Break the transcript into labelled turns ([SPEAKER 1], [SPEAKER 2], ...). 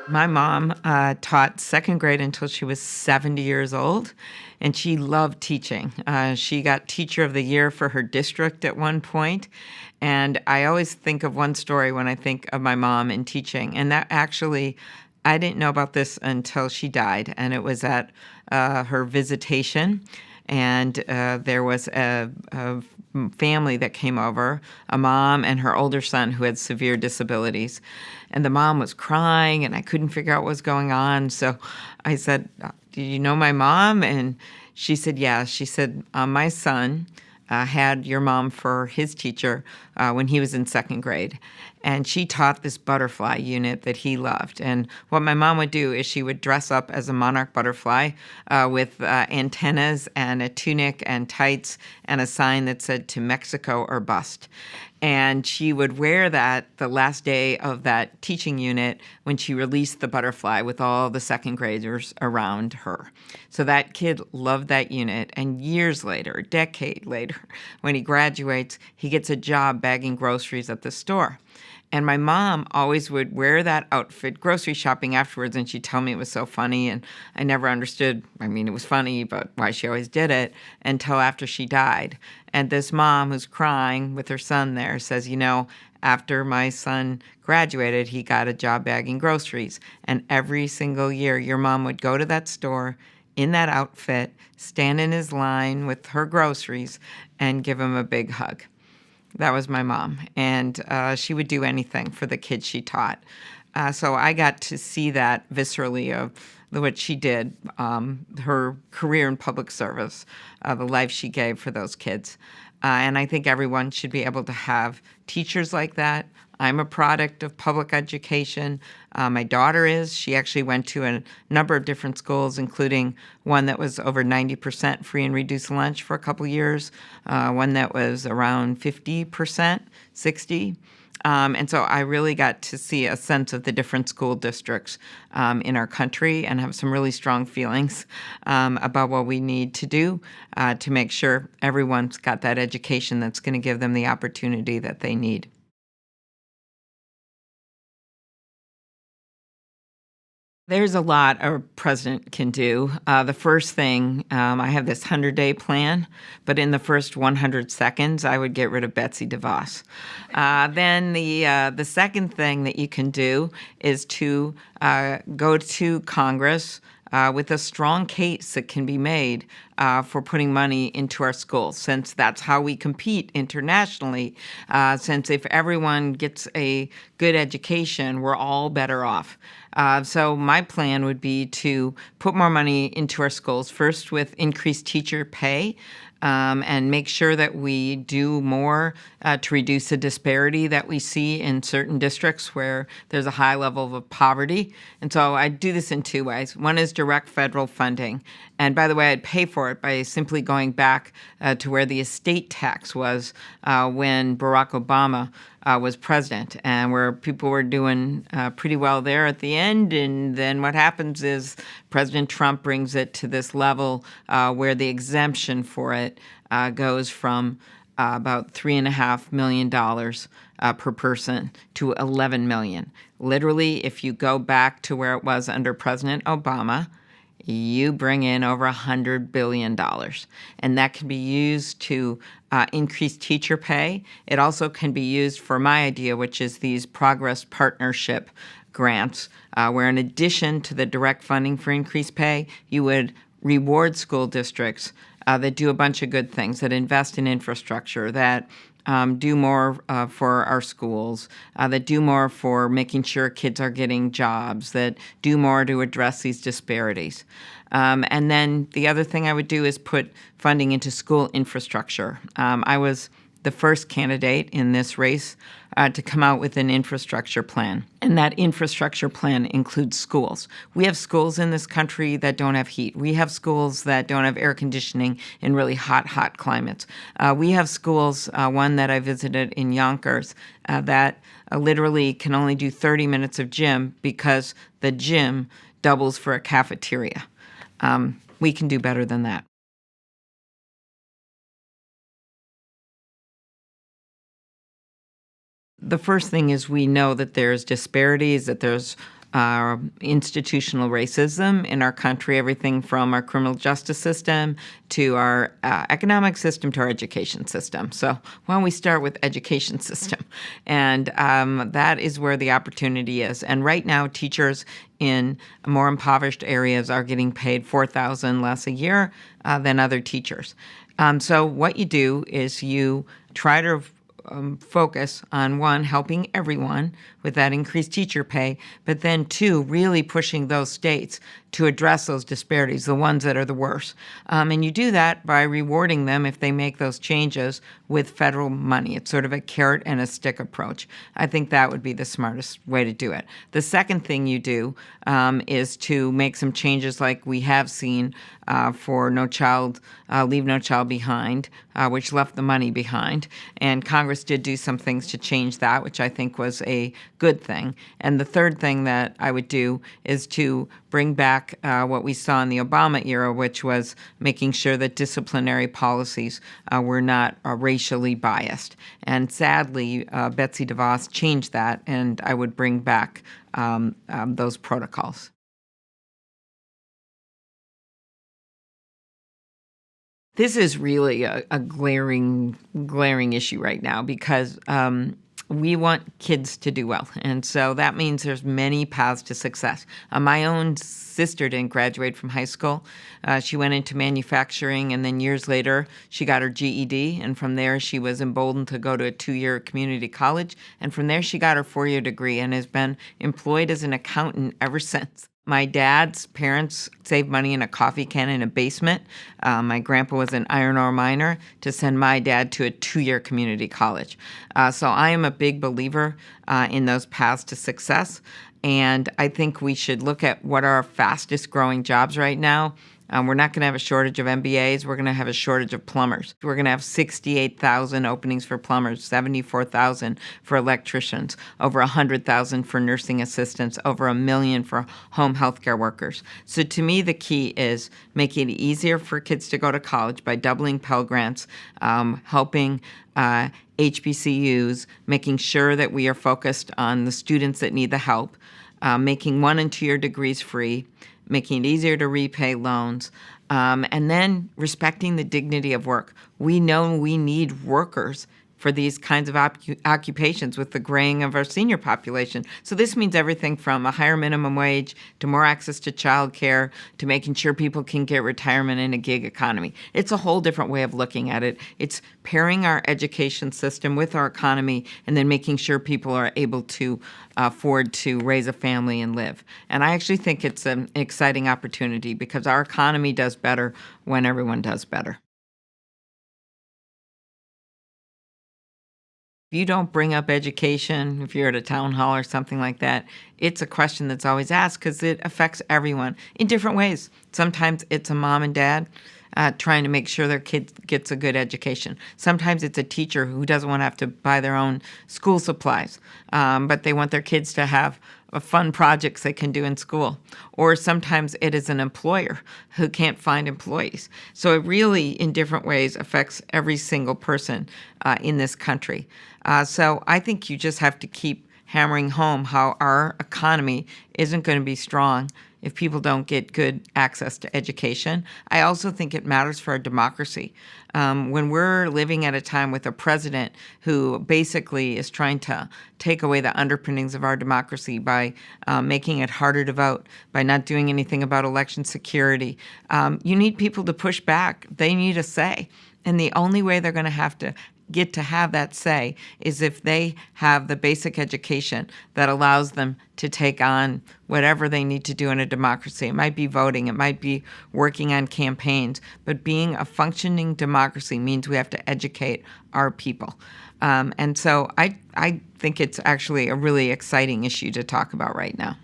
[SPEAKER 1] My mom taught second grade until she was 70 years old, and she loved teaching. She got Teacher of the Year for her district at one point, and I always think of one story when I think of my mom and teaching, and that actually, I didn't know about this until she died, and it was at her visitation, and there was a family that came over, a mom and her older son who had severe disabilities. And the mom was crying, and I couldn't figure out what was going on. So I said, "Do you know my mom?" And she said, "Yeah." She said, "My son had your mom for his teacher when he was in second grade. And she taught this butterfly unit that he loved. And what my mom would do is she would dress up as a monarch butterfly with antennas and a tunic and tights and a sign that said 'To Mexico or Bust.' And she would wear that the last day of that teaching unit when she released the butterfly with all the second graders around her. So that kid loved that unit. And years later, a decade later, when he graduates, he gets a job bagging groceries at the store. And my mom always would wear that outfit grocery shopping afterwards, and she'd tell me it was so funny, and I never understood. I mean, it was funny, but why she always did it until after she died. And this mom who's crying with her son there says, after my son graduated, he got a job bagging groceries. And every single year, your mom would go to that store in that outfit, stand in his line with her groceries, and give him a big hug. That was my mom, and she would do anything for the kids she taught. So I got to see that viscerally of what she did, her career in public service, the life she gave for those kids. And I think everyone should be able to have teachers like that. I'm a product of public education. My daughter is. She actually went to a number of different schools, including one that was over 90% free and reduced lunch for a couple years, one that was around 50%, 60. And so I really got to see a sense of the different school districts in our country and have some really strong feelings about what we need to do to make sure everyone's got that education that's going to give them the opportunity that they need. There's a lot a president can do. The first thing, I have this 100-day plan, but in the first 100 seconds, I would get rid of Betsy DeVos. Then the second thing that you can do is to go to Congress with a strong case that can be made for putting money into our schools, since that's how we compete internationally. Since if everyone gets a good education, we're all better off. So my plan would be to put more money into our schools, first with increased teacher pay, and make sure that we do more to reduce the disparity that we see in certain districts where there's a high level of poverty. And so I do this in two ways. One is direct federal funding. And by the way, I'd pay for it by simply going back to where the estate tax was when Barack Obama was president, and where people were doing pretty well there at the end. And then what happens is President Trump brings it to this level where the exemption for it goes from about $3.5 million per person to 11 million. Literally, if you go back to where it was under President Obama, you bring in over $100 billion. And that can be used to increase teacher pay. It also can be used for my idea, which is these progress partnership grants, where in addition to the direct funding for increased pay, you would reward school districts that do a bunch of good things, that invest in infrastructure, that do more for our schools, that do more for making sure kids are getting jobs, that do more to address these disparities. And then the other thing I would do is put funding into school infrastructure. I was the first candidate in this race to come out with an infrastructure plan. And that infrastructure plan includes schools. We have schools in this country that don't have heat. We have schools that don't have air conditioning in really hot climates. We have schools, one that I visited in Yonkers, that literally can only do 30 minutes of gym because the gym doubles for a cafeteria. We can do better than that. The first thing is we know that there's disparities, that there's institutional racism in our country, everything from our criminal justice system to our economic system to our education system. So why don't we start with education system? And that is where the opportunity is. And right now, teachers in more impoverished areas are getting paid $4,000 less a year than other teachers. So what you do is you try to focus on, one, helping everyone with that increased teacher pay, but then two, really pushing those states to address those disparities, the ones that are the worst. And you do that by rewarding them if they make those changes with federal money. It's sort of a carrot and a stick approach. I think that would be the smartest way to do it. The second thing you do is to make some changes like we have seen for Leave No Child Behind, which left the money behind. And Congress did do some things to change that, which I think was a good thing. And the third thing that I would do is to bring back what we saw in the Obama era, which was making sure that disciplinary policies were not racially biased. And sadly, Betsy DeVos changed that, and I would bring back those protocols. This is really a glaring issue right now because we want kids to do well. And so that means there's many paths to success. My own sister didn't graduate from high school. She went into manufacturing, and then years later, she got her GED. And from there, she was emboldened to go to a 2-year community college. And from there, she got her 4-year degree and has been employed as an accountant ever since. My dad's parents saved money in a coffee can in a basement. My grandpa was an iron ore miner to send my dad to a 2-year community college. So I am a big believer in those paths to success. And I think we should look at what are our fastest growing jobs right now. We're not going to have a shortage of MBAs. We're going to have a shortage of plumbers. We're going to have 68,000 openings for plumbers, 74,000 for electricians, over 100,000 for nursing assistants, over 1 million for home healthcare workers. So to me, the key is making it easier for kids to go to college by doubling Pell Grants, helping HBCUs, making sure that we are focused on the students that need the help, making 1- and 2-year degrees free, making it easier to repay loans, and then respecting the dignity of work. We know we need workers for these kinds of occupations with the graying of our senior population. So this means everything from a higher minimum wage to more access to childcare to making sure people can get retirement in a gig economy. It's a whole different way of looking at it. It's pairing our education system with our economy and then making sure people are able to afford to raise a family and live. And I actually think it's an exciting opportunity because our economy does better when everyone does better. If you don't bring up education, if you're at a town hall or something like that, it's a question that's always asked because it affects everyone in different ways. Sometimes it's a mom and dad trying to make sure their kid gets a good education. Sometimes it's a teacher who doesn't want to have to buy their own school supplies, but they want their kids to have fun projects they can do in school. Or sometimes it is an employer who can't find employees. So it really, in different ways, affects every single person in this country. So I think you just have to keep hammering home how our economy isn't going to be strong if people don't get good access to education. I also think it matters for our democracy. When we're living at a time with a president who basically is trying to take away the underpinnings of our democracy by making it harder to vote, by not doing anything about election security, you need people to push back. They need a say. And the only way they're going to get to have that say is if they have the basic education that allows them to take on whatever they need to do in a democracy. It might be voting, it might be working on campaigns, but being a functioning democracy means we have to educate our people. And so I think it's actually a really exciting issue to talk about right now.